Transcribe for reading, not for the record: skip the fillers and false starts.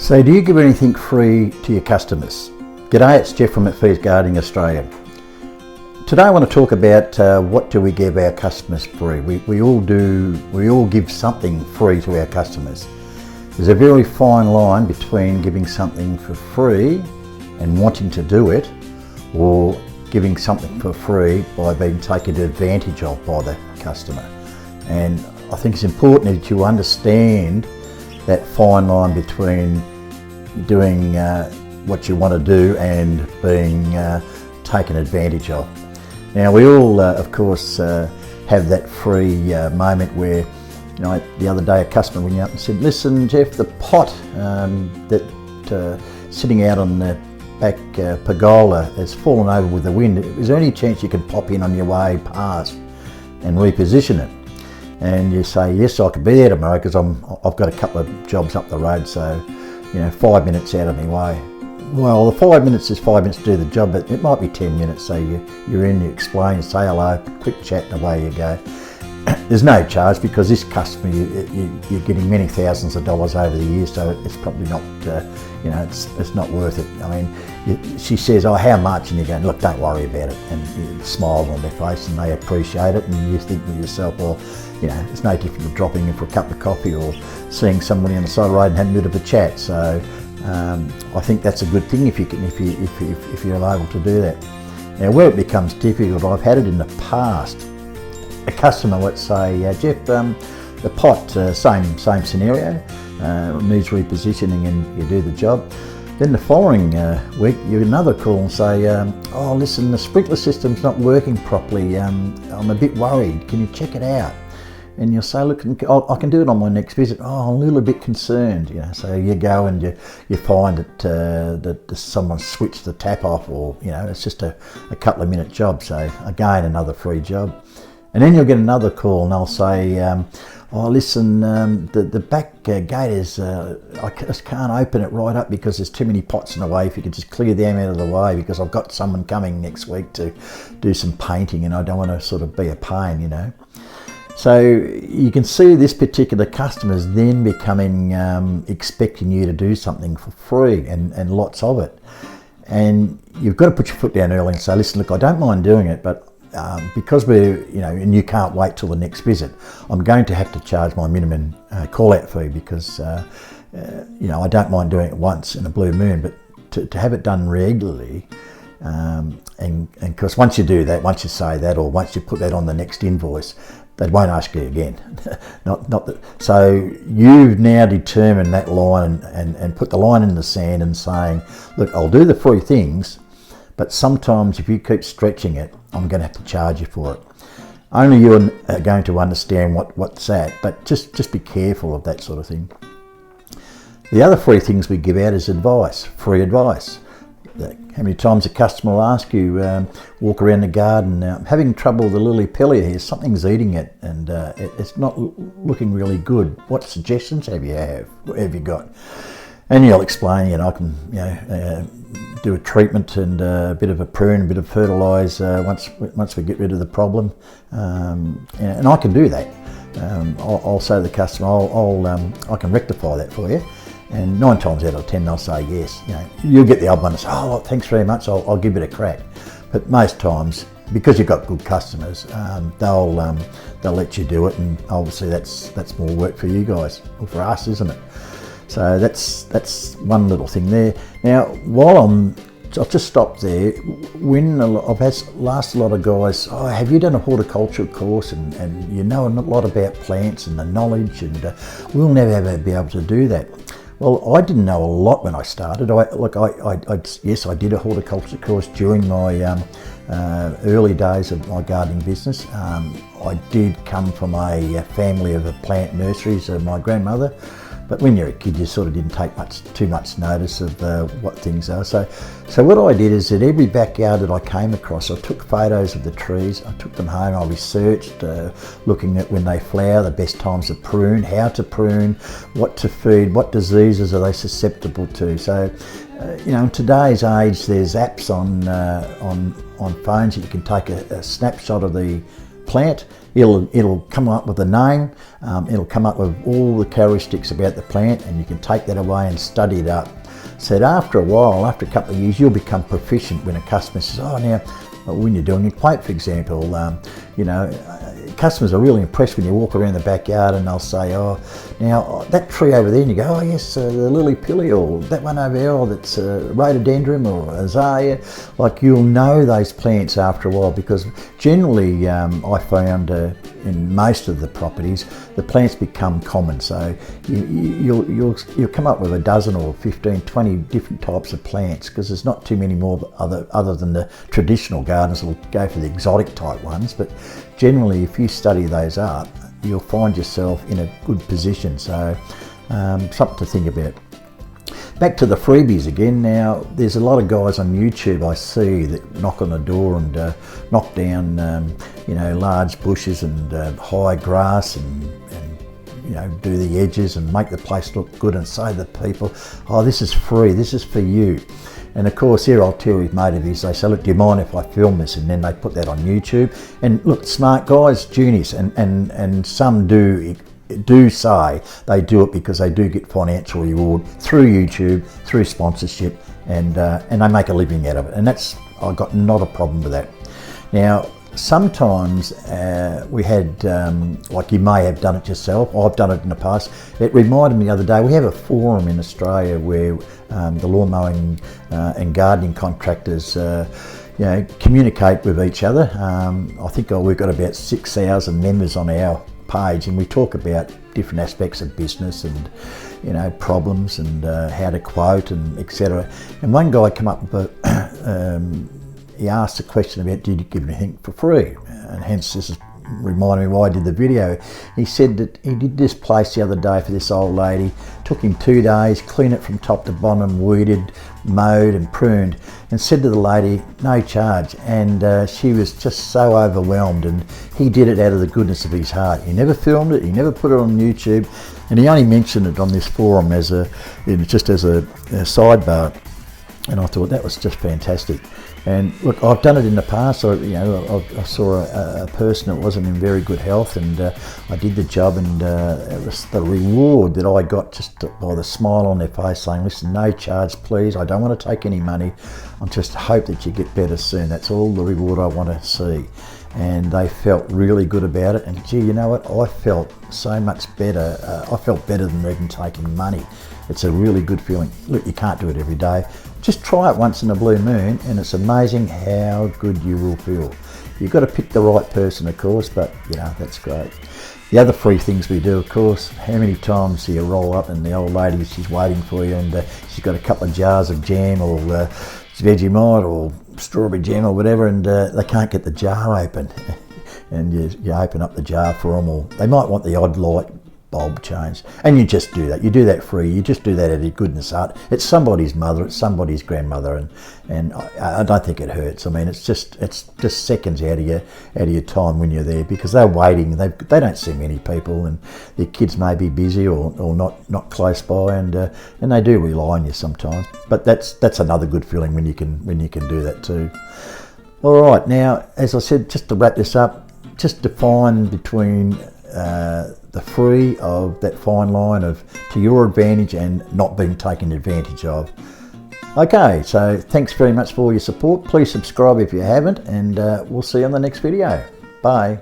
So do you give anything free to your customers? G'day, it's Jeff from Fees Gardening Australia. Today I want to talk about what do we give our customers free. We all give something free to our customers. There's a very fine line between giving something for free and wanting to do it, or giving something for free by being taken advantage of by the customer. And I think it's important that you understand that fine line between doing what you want to do and being taken advantage of. Now we all of course have that free moment where, you know, the other day a customer went up and said, "Listen Jeff, the pot that sitting out on the back pergola has fallen over with the wind. Is there any chance you could pop in on your way past and reposition it?" And you say, "Yes, I could be there tomorrow because I've got a couple of jobs up the road, so 5 minutes out of my way." Well, the 5 minutes is 5 minutes to do the job, but it might be 10 minutes. So you're in, you explain, say hello, quick chat, and away you go. There's no charge because this customer you're getting many thousands of dollars over the years, so it's probably not it's not worth it. I mean, she says, "Oh, how much?" And you're going, "Look, don't worry about it," and you smile on their face and they appreciate it, and you think with yourself, well, it's no different to dropping in for a cup of coffee or seeing somebody on the side of the road and having a bit of a chat. So I think that's a good thing if you're able to do that. Now, where it becomes difficult, I've had it in the past. A customer, let's say, "Jeff, the pot, same scenario, needs repositioning," and you do the job. Then the following week, you get another call and say, "Oh, listen, the sprinkler system's not working properly. I'm a bit worried. Can you check it out?" And you'll say, "Look, I can do it on my next visit." "Oh, I'm a little bit concerned." So you go and you find that someone switched the tap off, or it's just a couple of minute job. So again, another free job. And then you'll get another call and they'll say, "Oh, listen, the back gate is, I just can't open it right up because there's too many pots in the way. If you could just clear them out of the way, because I've got someone coming next week to do some painting and I don't want to sort of be a pain." So you can see this particular customer's then becoming expecting you to do something for free, and lots of it. And you've got to put your foot down early and say, "Listen, look, I don't mind doing it, but because we're, and you can't wait till the next visit, I'm going to have to charge my minimum call-out fee because, I don't mind doing it once in a blue moon, but to have it done regularly, and because once you do that, once you say that, or once you put that on the next invoice, they won't ask you again." So you've now determined that line and put the line in the sand and saying, "Look, I'll do the free things, but sometimes if you keep stretching it, I'm going to have to charge you for it." Only you are going to understand what's that, but just be careful of that sort of thing. The other free things we give out is advice, free advice. How many times a customer will ask you, walk around the garden, having trouble with the lily pillia here, something's eating it and it's not looking really good. What suggestions have you got? And you'll explain, I can do a treatment and a bit of a prune, a bit of fertilise once we get rid of the problem, and I can do that. I'll say to the customer, I can rectify that for you. And 9 times out of 10 they'll say yes. You'll get the odd one and say, "Oh, well, thanks very much, I'll give it a crack." But most times, because you've got good customers, they'll let you do it, and obviously that's more work for you guys, or for us, isn't it? So that's one little thing there. Now, I'll just stop there. When I've asked a lot of guys, "Oh, have you done a horticulture course and you know a lot about plants and the knowledge, and we'll never ever be able to do that." Well, I didn't know a lot when I started. Yes, I did a horticulture course during my early days of my gardening business. I did come from a family of plant nurseries of my grandmother. But when you're a kid, you sort of didn't take too much notice of what things are. So what I did is, at every backyard that I came across, I took photos of the trees. I took them home. I researched, looking at when they flower, the best times to prune, how to prune, what to feed, what diseases are they susceptible to. So, in today's age, there's apps on phones that you can take a snapshot of the plant. It'll come up with a name, it'll come up with all the characteristics about the plant, and you can take that away and study it up. So after a while, after a couple of years, you'll become proficient when a customer says, oh, now, when you're doing a quote, for example, customers are really impressed when you walk around the backyard and they'll say, oh, now that tree over there, and you go, oh yes, the lily pilly, or that one over there, or that's rhododendron or azalea. Like, you'll know those plants after a while, because generally I found in most of the properties, the plants become common. So you'll come up with a dozen or 15, 20 different types of plants, because there's not too many more other than the traditional gardeners will go for the exotic type ones. But generally, if you study those up, you'll find yourself in a good position. So something to think about. Back to the freebies again. Now, there's a lot of guys on YouTube I see that knock on the door and knock down large bushes and high grass and do the edges and make the place look good, and say to people, oh, this is free, this is for you. And of course, here I'll tell you his motive is, they say, look, do you mind if I film this? And then they put that on YouTube. And look, smart guys, genius, and some do say they do it because they do get financial reward through YouTube, through sponsorship, and they make a living out of it. And I've got not a problem with that. Now, sometimes we had, like, you may have done it yourself, I've done it in the past. It reminded me the other day, we have a forum in Australia where the lawn mowing and gardening contractors communicate with each other. I think we've got about 6,000 members on our page, and we talk about different aspects of business and problems and how to quote and etc. And one guy came up with he asked a question about, did you give anything for free? And hence this is reminding me why I did the video. He said that he did this place the other day for this old lady. Took him 2 days, cleaned it from top to bottom, weeded, mowed and pruned, and said to the lady, no charge. And she was just so overwhelmed, and he did it out of the goodness of his heart. He never filmed it, he never put it on YouTube, and he only mentioned it on this forum just as a sidebar. And I thought that was just fantastic. And look, I've done it in the past. I saw a person that wasn't in very good health, and I did the job, and it was the reward that I got just by the smile on their face saying, listen, no charge please, I don't want to take any money, I just hope that you get better soon. That's all the reward I want to see. And they felt really good about it, and gee, you know what, I felt so much better. I felt better than even taking money. It's a really good feeling. Look, you can't do it every day. Just try it once in a blue moon, and it's amazing how good you will feel. You've got to pick the right person, of course, but that's great. The other free things we do, of course, how many times do you roll up and the old lady, she's waiting for you, and she's got a couple of jars of jam or Vegemite or strawberry jam or whatever, and they can't get the jar open. And you open up the jar for them, or they might want the odd light bulb changed, and you just do that. You do that free. You just do that out of goodness heart. It's somebody's mother, it's somebody's grandmother, and I don't think it hurts. I mean, it's just seconds out of your time when you're there, because they're waiting. They don't see many people, and their kids may be busy or not close by, and they do rely on you sometimes. But that's another good feeling when you can do that too. All right, now as I said, just to wrap this up, just define between the free of that fine line of to your advantage and not being taken advantage of. Okay, so thanks very much for your support. Please subscribe if you haven't, and we'll see you on the next video. Bye.